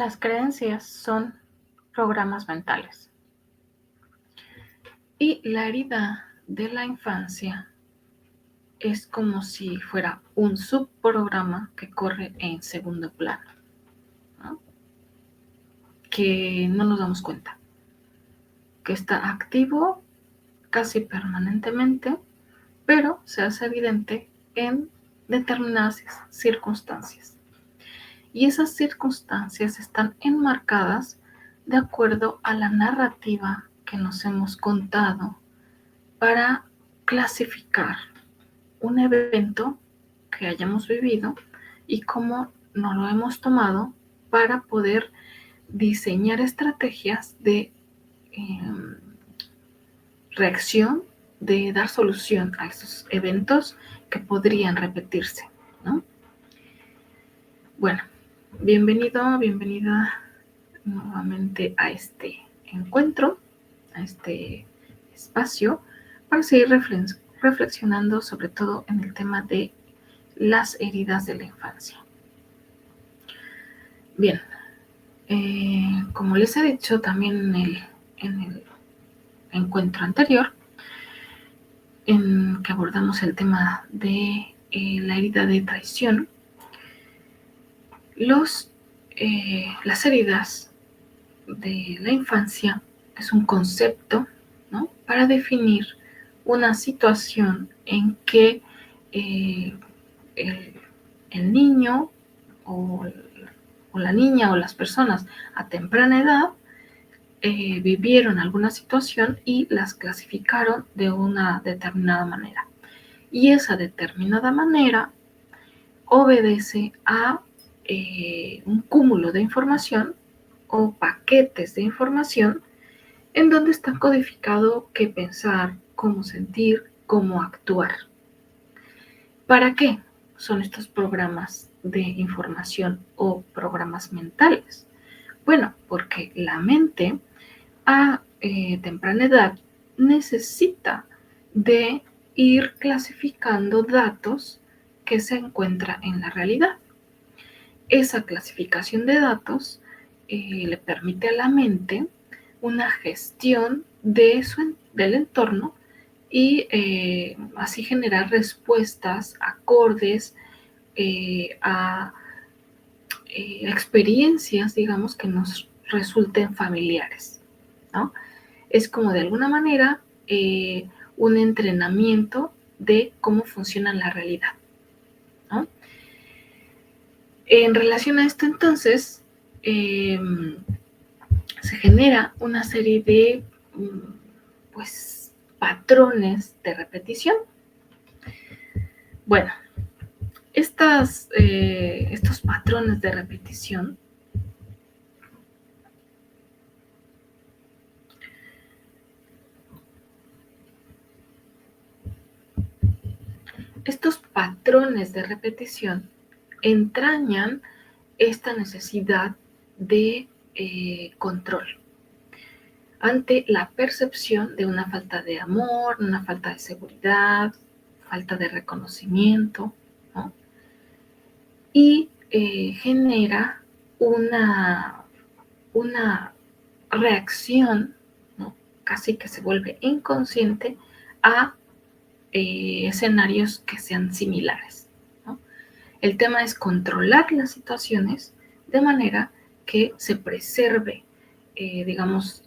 Las creencias son programas mentales. Y la herida de la infancia es como si fuera un subprograma que corre en segundo plano, ¿no? Que no nos damos cuenta, que está activo casi permanentemente, pero se hace evidente en determinadas circunstancias. Y esas circunstancias están enmarcadas de acuerdo a la narrativa que nos hemos contado para clasificar un evento que hayamos vivido y cómo nos lo hemos tomado para poder diseñar estrategias de reacción, de dar solución a esos eventos que podrían repetirse, ¿no? Bueno, bienvenida nuevamente a este encuentro, a este espacio, para seguir reflexionando sobre todo en el tema de las heridas de la infancia. Bien, como les he dicho también en el encuentro anterior, en que abordamos el tema de la herida de traición, las heridas de la infancia es un concepto, ¿no?, para definir una situación en que el niño o la niña o las personas a temprana edad vivieron alguna situación y las clasificaron de una determinada manera. Y esa determinada manera obedece a un cúmulo de información o paquetes de información en donde está codificado qué pensar, cómo sentir, cómo actuar. ¿Para qué son estos programas de información o programas mentales? Bueno, porque la mente a temprana edad necesita de ir clasificando datos que se encuentran en la realidad. Esa clasificación de datos le permite a la mente una gestión del entorno y así generar respuestas acordes a experiencias, digamos, que nos resulten familiares, ¿no? Es como de alguna manera un entrenamiento de cómo funciona la realidad, ¿no? En relación a esto, entonces, se genera una serie de pues patrones de repetición. Bueno, estos patrones de repetición entrañan esta necesidad de control ante la percepción de una falta de amor, una falta de seguridad, falta de reconocimiento, ¿no? Y genera una reacción, ¿no?, casi que se vuelve inconsciente a escenarios que sean similares, ¿no? El tema es controlar las situaciones de manera que se preserve, digamos,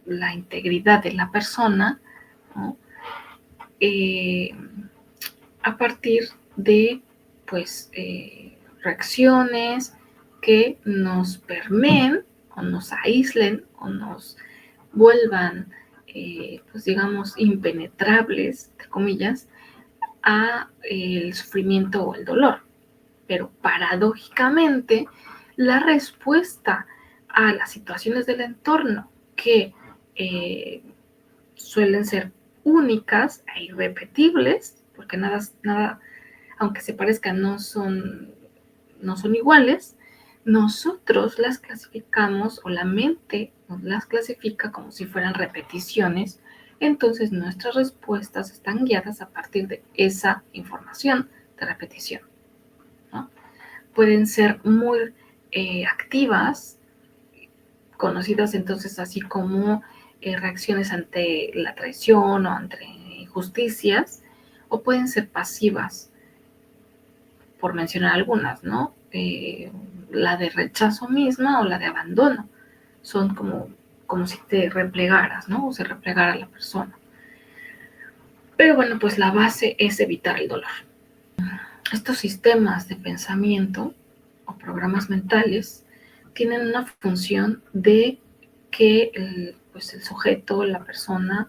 la integridad de la persona, ¿no?, a partir de, pues, reacciones que nos permeen o nos aíslen o nos vuelvan, pues digamos, impenetrables, entre comillas, a el sufrimiento o el dolor. Pero paradójicamente, la respuesta a las situaciones del entorno que suelen ser únicas e irrepetibles, porque nada, aunque se parezcan, no son iguales, nosotros las clasificamos, o la mente nos las clasifica como si fueran repeticiones. Entonces nuestras respuestas están guiadas a partir de esa información de repetición, ¿no? Pueden ser muy activas conocidas entonces así como reacciones ante la traición o ante injusticias, o pueden ser pasivas, por mencionar algunas, ¿no? La de rechazo misma o la de abandono. Son como si te replegaras, ¿no? O se replegara la persona. Pero bueno, pues la base es evitar el dolor. Estos sistemas de pensamiento o programas mentales tienen una función de que el sujeto, la persona,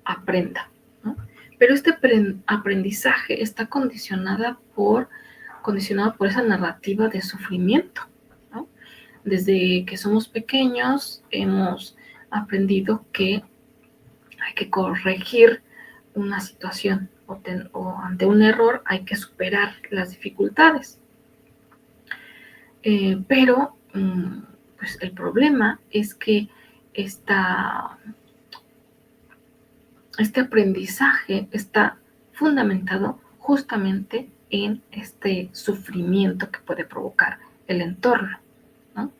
aprenda, ¿no? Pero este aprendizaje está condicionado por esa narrativa de sufrimiento, ¿no? Desde que somos pequeños hemos aprendido que hay que corregir una situación o ante un error hay que superar las dificultades. Pero pues el problema es que este aprendizaje está fundamentado justamente en este sufrimiento que puede provocar el entorno, ¿no?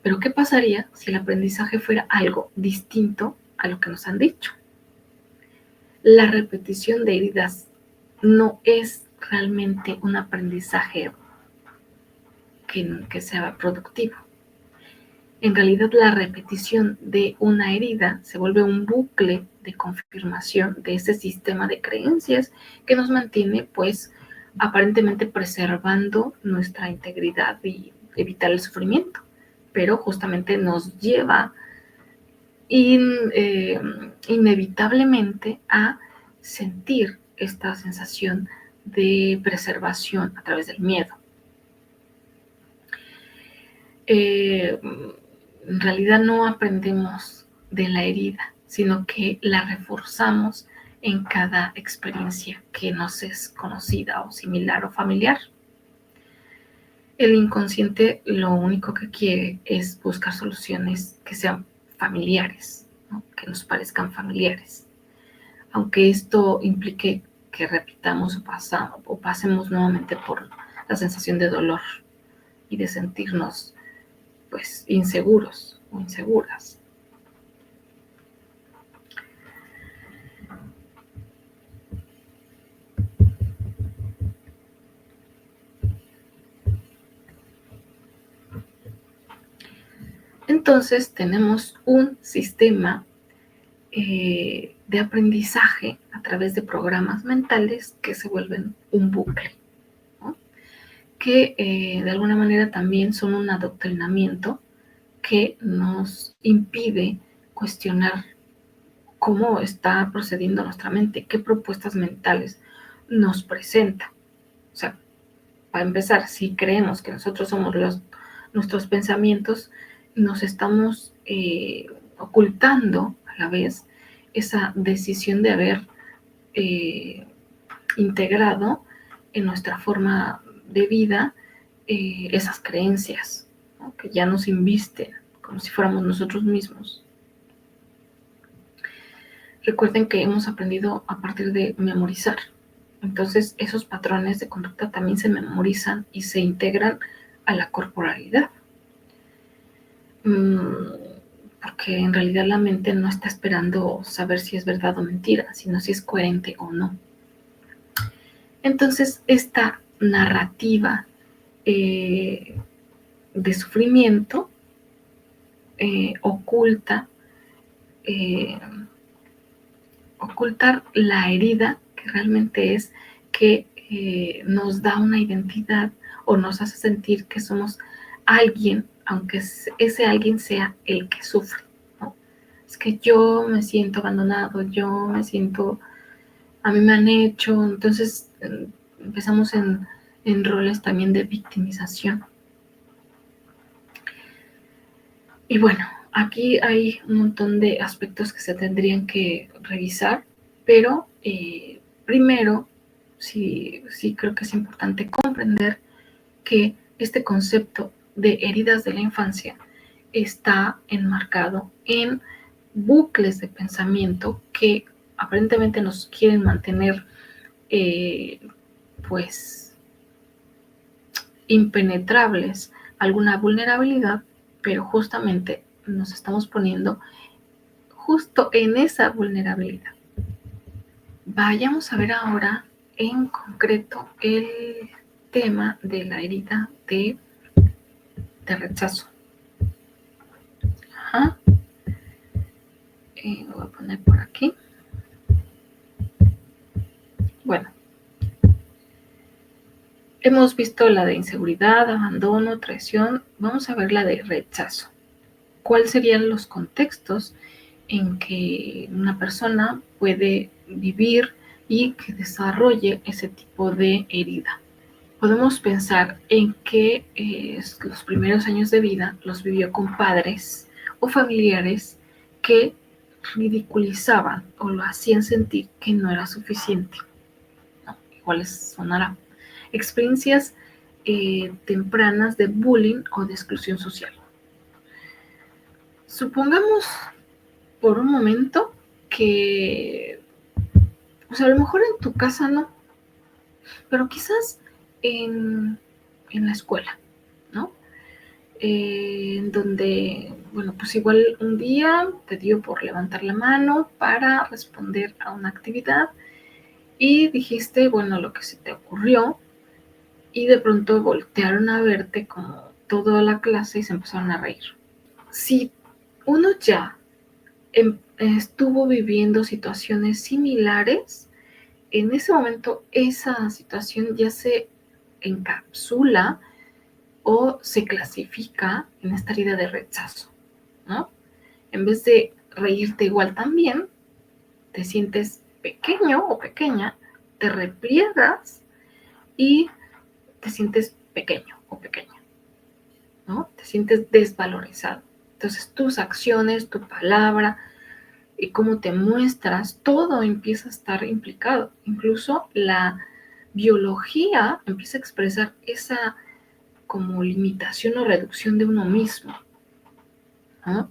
Pero ¿qué pasaría si el aprendizaje fuera algo distinto a lo que nos han dicho? La repetición de heridas no es realmente un aprendizaje que sea productivo. En realidad, la repetición de una herida se vuelve un bucle de confirmación de ese sistema de creencias que nos mantiene, pues, aparentemente preservando nuestra integridad y evitar el sufrimiento, pero justamente nos lleva inevitablemente a sentir esta sensación de preservación a través del miedo. En realidad no aprendemos de la herida, sino que la reforzamos en cada experiencia que nos es conocida o similar o familiar. El inconsciente lo único que quiere es buscar soluciones que sean familiares, ¿no? Que nos parezcan familiares. Aunque esto implique que repitamos o pasemos nuevamente por la sensación de dolor y de sentirnos pues inseguros o inseguras. Entonces tenemos un sistema de aprendizaje a través de programas mentales que se vuelven un bucle, ¿no? Que de alguna manera también son un adoctrinamiento que nos impide cuestionar cómo está procediendo nuestra mente, qué propuestas mentales nos presenta. O sea, para empezar, si creemos que nosotros somos nuestros pensamientos, nos estamos ocultando a la vez esa decisión de haber integrado en nuestra forma de vida esas creencias, ¿no? Que ya nos invisten como si fuéramos nosotros mismos. Recuerden que hemos aprendido a partir de memorizar. Entonces, esos patrones de conducta también se memorizan y se integran a la corporalidad. Porque en realidad la mente no está esperando saber si es verdad o mentira, sino si es coherente o no. Entonces, esta narrativa de sufrimiento ocultar la herida que realmente es que nos da una identidad o nos hace sentir que somos alguien, aunque ese alguien sea el que sufre, ¿no? Es que yo me siento abandonado, a mí me han hecho, entonces empezamos en roles también de victimización. Y bueno, aquí hay un montón de aspectos que se tendrían que revisar, pero primero sí creo que es importante comprender que este concepto de heridas de la infancia está enmarcado en bucles de pensamiento que aparentemente nos quieren mantener pues impenetrables a alguna vulnerabilidad, pero justamente nos estamos poniendo justo en esa vulnerabilidad. Vayamos a ver ahora en concreto el tema de la herida de rechazo. Ajá. Lo voy a poner por aquí. Bueno, hemos visto la de inseguridad, abandono, traición. Vamos a ver la de rechazo. ¿Cuáles serían los contextos en que una persona puede vivir y que desarrolle ese tipo de herida? Podemos pensar en que los primeros años de vida los vivió con padres o familiares que ridiculizaban o lo hacían sentir que no era suficiente. ¿No? Igual les sonará. Experiencias tempranas de bullying o de exclusión social. Supongamos por un momento que, a lo mejor en tu casa no, pero quizás en la escuela, ¿no? En donde, bueno, pues igual un día te dio por levantar la mano para responder a una actividad y dijiste, bueno, lo que se te ocurrió, y de pronto voltearon a verte como toda la clase y se empezaron a reír. Si uno ya estuvo viviendo situaciones similares, en ese momento esa situación ya se encapsula o se clasifica en esta herida de rechazo, ¿no? En vez de reírte igual también, te sientes pequeño o pequeña, te repliegas y te sientes pequeño o pequeña, ¿no? Te sientes desvalorizado. Entonces tus acciones, tu palabra y cómo te muestras, todo empieza a estar implicado. Incluso la biología empieza a expresar esa como limitación o reducción de uno mismo, ¿no?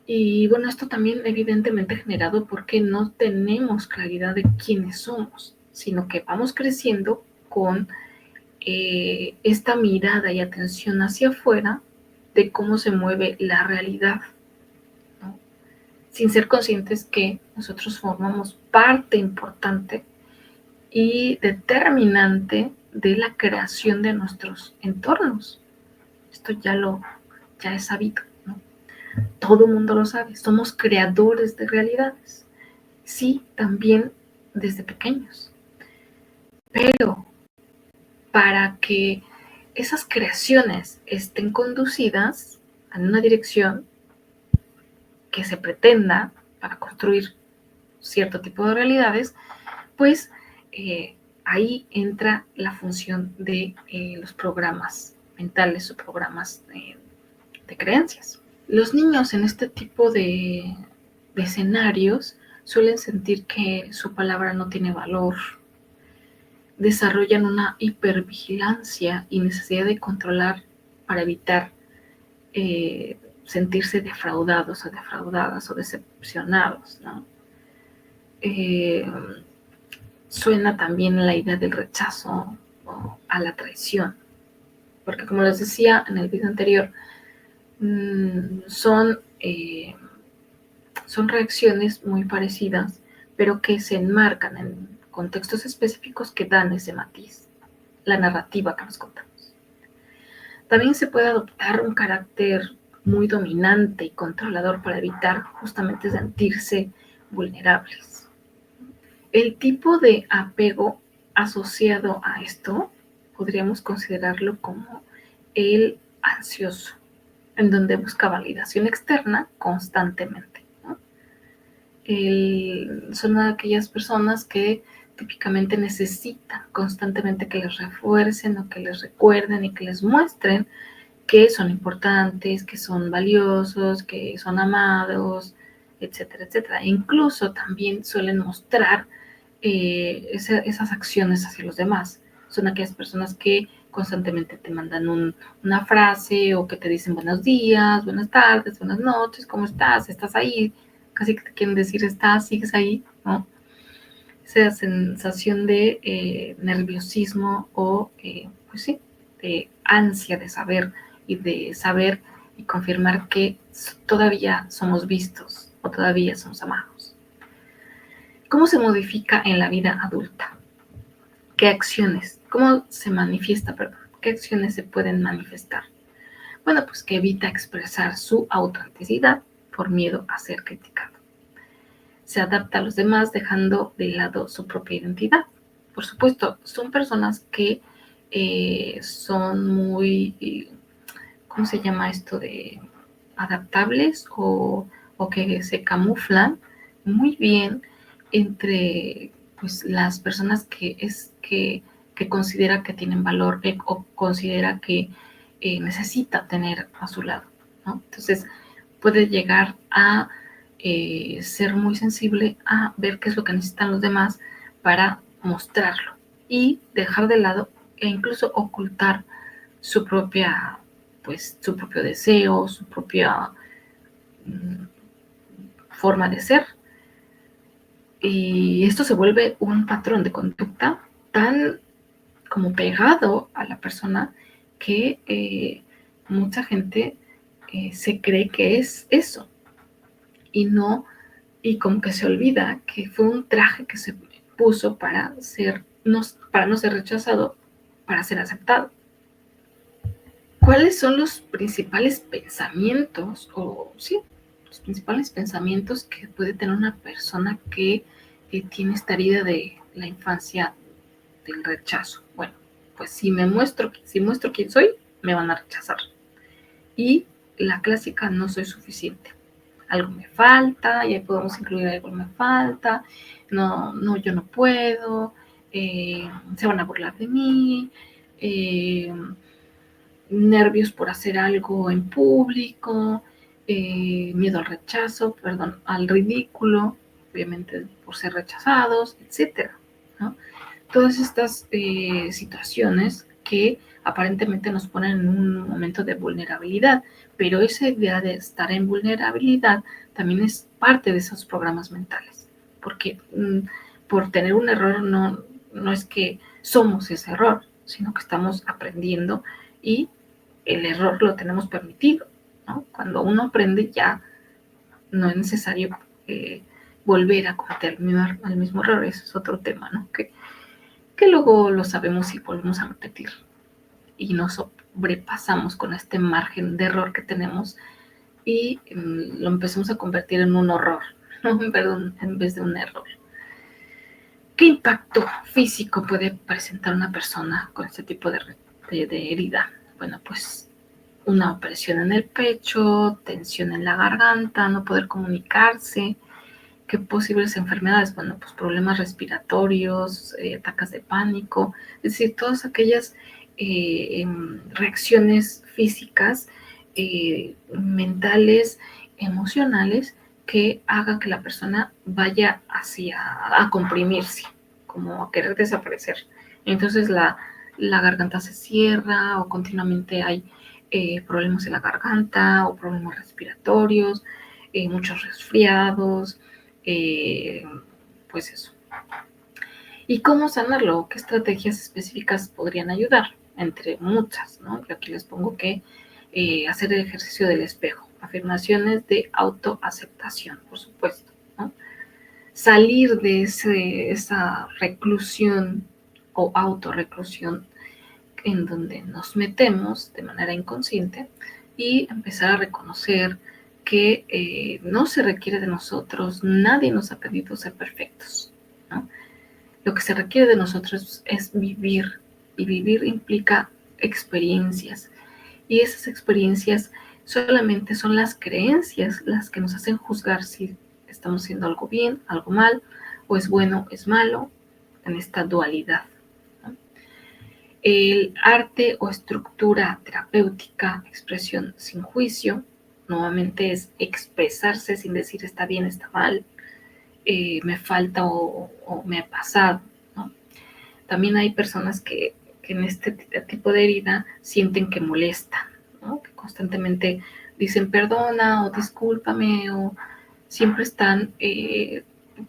Y bueno, esto también evidentemente generado porque no tenemos claridad de quiénes somos, sino que vamos creciendo con esta mirada y atención hacia afuera de cómo se mueve la realidad, ¿no? Sin ser conscientes que nosotros formamos parte importante y determinante de la creación de nuestros entornos. Esto ya es sabido, ¿no? Todo el mundo lo sabe, somos creadores de realidades. Sí, también desde pequeños. Pero para que esas creaciones estén conducidas en una dirección que se pretenda para construir cierto tipo de realidades, pues ahí entra la función de los programas mentales o programas de creencias. Los niños en este tipo de escenarios suelen sentir que su palabra no tiene valor, desarrollan una hipervigilancia y necesidad de controlar para evitar sentirse defraudados o defraudadas o decepcionados, ¿no? Suena también la idea del rechazo o a la traición, porque como les decía en el video anterior, son reacciones muy parecidas, pero que se enmarcan en contextos específicos que dan ese matiz, la narrativa que nos contamos. También se puede adoptar un carácter muy dominante y controlador para evitar justamente sentirse vulnerables. El tipo de apego asociado a esto podríamos considerarlo como el ansioso, en donde busca validación externa constantemente, ¿no? Son aquellas personas que típicamente necesitan constantemente que les refuercen o que les recuerden y que les muestren que son importantes, que son valiosos, que son amados, etcétera, etcétera. E incluso también suelen mostrar esas acciones hacia los demás. Son aquellas personas que constantemente te mandan una frase o que te dicen buenos días, buenas tardes, buenas noches, ¿cómo estás? ¿Estás ahí? Casi que te quieren decir estás, sigues ahí, ¿no? Esa sensación de nerviosismo o, pues sí, de ansia de saber y de saber y confirmar que todavía somos vistos o todavía somos amados. ¿Cómo se modifica en la vida adulta? ¿Qué acciones? ¿Cómo se manifiesta, perdón? ¿Qué acciones se pueden manifestar? Bueno, pues que evita expresar su autenticidad por miedo a ser criticado. Se adapta a los demás dejando de lado su propia identidad. Por supuesto, son personas que son muy, ¿cómo se llama esto? De adaptables o que se camuflan muy bien entre pues, las personas que considera que tienen valor o considera que necesita tener a su lado, ¿no? Entonces puede llegar a ser muy sensible a ver qué es lo que necesitan los demás para mostrarlo y dejar de lado e incluso ocultar su propia, pues su propio deseo, su propia forma de ser. Y esto se vuelve un patrón de conducta tan como pegado a la persona que mucha gente se cree que es eso y no, y como que se olvida que fue un traje que se puso para no ser rechazado, para ser aceptado. ¿Cuáles son los principales pensamientos los principales pensamientos que puede tener una persona que tiene esta herida de la infancia del rechazo? Bueno, pues si muestro quién soy, me van a rechazar. Y la clásica no soy suficiente. Algo me falta, y ahí podemos incluir algo me falta, no, yo no puedo, se van a burlar de mí, nervios por hacer algo en público, miedo al rechazo, al ridículo, obviamente por ser rechazados, etcétera, ¿no? Todas estas situaciones que aparentemente nos ponen en un momento de vulnerabilidad, pero esa idea de estar en vulnerabilidad también es parte de esos programas mentales, porque por tener un error no es que somos ese error, sino que estamos aprendiendo y el error lo tenemos permitido, ¿no? Cuando uno aprende ya no es necesario volver a cometer el mismo error, ese es otro tema, ¿no? Que luego lo sabemos y volvemos a repetir y nos sobrepasamos con este margen de error que tenemos y lo empezamos a convertir en un horror, ¿no? Perdón, en vez de un error. ¿Qué impacto físico puede presentar una persona con este tipo de herida? Bueno, pues una opresión en el pecho, tensión en la garganta, no poder comunicarse. ¿Qué posibles enfermedades? Bueno, pues problemas respiratorios, ataques de pánico, es decir, todas aquellas reacciones físicas, mentales, emocionales, que haga que la persona vaya a comprimirse, como a querer desaparecer. Entonces la garganta se cierra o continuamente hay problemas en la garganta o problemas respiratorios, muchos resfriados, pues eso. ¿Y cómo sanarlo? ¿Qué estrategias específicas podrían ayudar? Entre muchas, ¿no? Yo aquí les pongo que hacer el ejercicio del espejo, afirmaciones de autoaceptación, por supuesto, ¿no? Salir de esa reclusión o autorreclusión en donde nos metemos de manera inconsciente y empezar a reconocer que no se requiere de nosotros, nadie nos ha pedido ser perfectos, ¿no? Lo que se requiere de nosotros es vivir, y vivir implica experiencias, y esas experiencias solamente son las creencias las que nos hacen juzgar si estamos haciendo algo bien, algo mal, o es bueno, es malo, en esta dualidad, ¿no? El arte o estructura terapéutica, expresión sin juicio, nuevamente es expresarse sin decir está bien, está mal, me falta o me ha pasado, ¿no? También hay personas que en este tipo de herida sienten que molestan, ¿no? Que constantemente dicen perdona o discúlpame o siempre están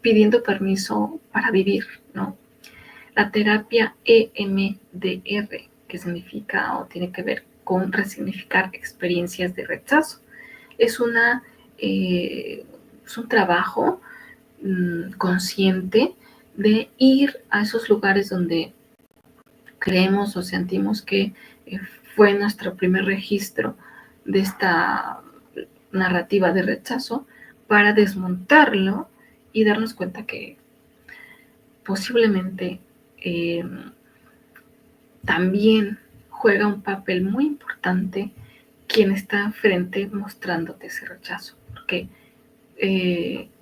pidiendo permiso para vivir, ¿no? La terapia EMDR, que significa o tiene que ver con resignificar experiencias de rechazo. Es un trabajo consciente de ir a esos lugares donde creemos o sentimos que fue nuestro primer registro de esta narrativa de rechazo, para desmontarlo y darnos cuenta que posiblemente también juega un papel muy importante quien está enfrente mostrándote ese rechazo, porque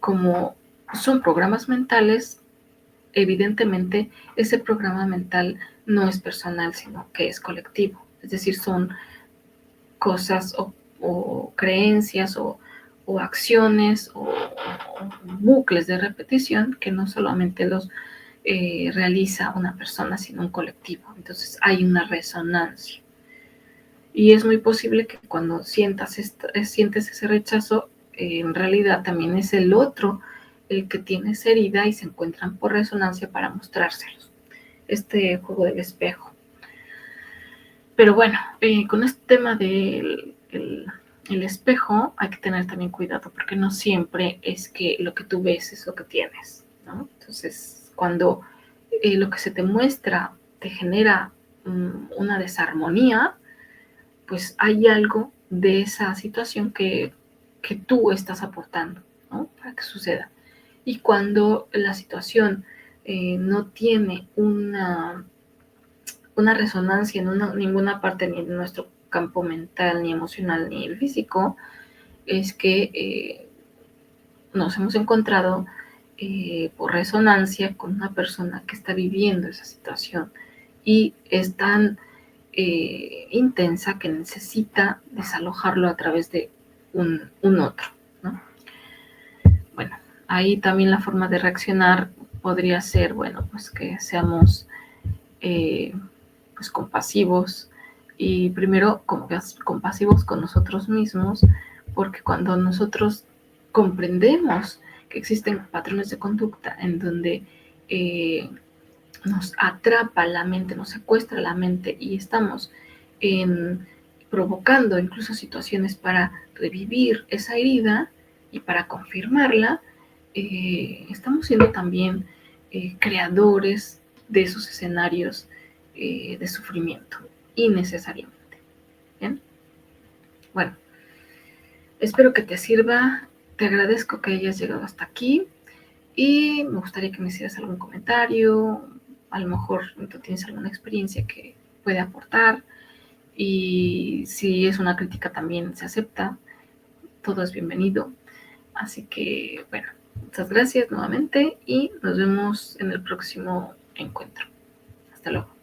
como son programas mentales, evidentemente ese programa mental no es personal, sino que es colectivo, es decir, son cosas o creencias o acciones o bucles de repetición que no solamente los realiza una persona, sino un colectivo. Entonces hay una resonancia. Y es muy posible que cuando sientes ese rechazo, en realidad también es el otro el que tiene esa herida y se encuentran por resonancia para mostrárselos. Este juego del espejo. Pero bueno, con este tema del el espejo hay que tener también cuidado, porque no siempre es que lo que tú ves es lo que tienes, ¿no? Entonces, cuando lo que se te muestra te genera una desarmonía, pues hay algo de esa situación que tú estás aportando, ¿no? Para que suceda. Y cuando la situación no tiene una resonancia en ninguna parte, ni en nuestro campo mental, ni emocional, ni el físico, es que nos hemos encontrado por resonancia con una persona que está viviendo esa situación y es tan intensa que necesita desalojarlo a través de un otro, ¿no? Bueno, ahí también la forma de reaccionar podría ser, bueno, pues que seamos pues compasivos y primero compasivos con nosotros mismos, porque cuando nosotros comprendemos que existen patrones de conducta en donde nos atrapa la mente, nos secuestra la mente y estamos provocando incluso situaciones para revivir esa herida y para confirmarla, estamos siendo también creadores de esos escenarios de sufrimiento, innecesariamente. ¿Bien? Bueno, espero que te sirva, te agradezco que hayas llegado hasta aquí y me gustaría que me hicieras algún comentario, a lo mejor tú tienes alguna experiencia que puede aportar y si es una crítica también se acepta, todo es bienvenido. Así que, bueno, muchas gracias nuevamente y nos vemos en el próximo encuentro. Hasta luego.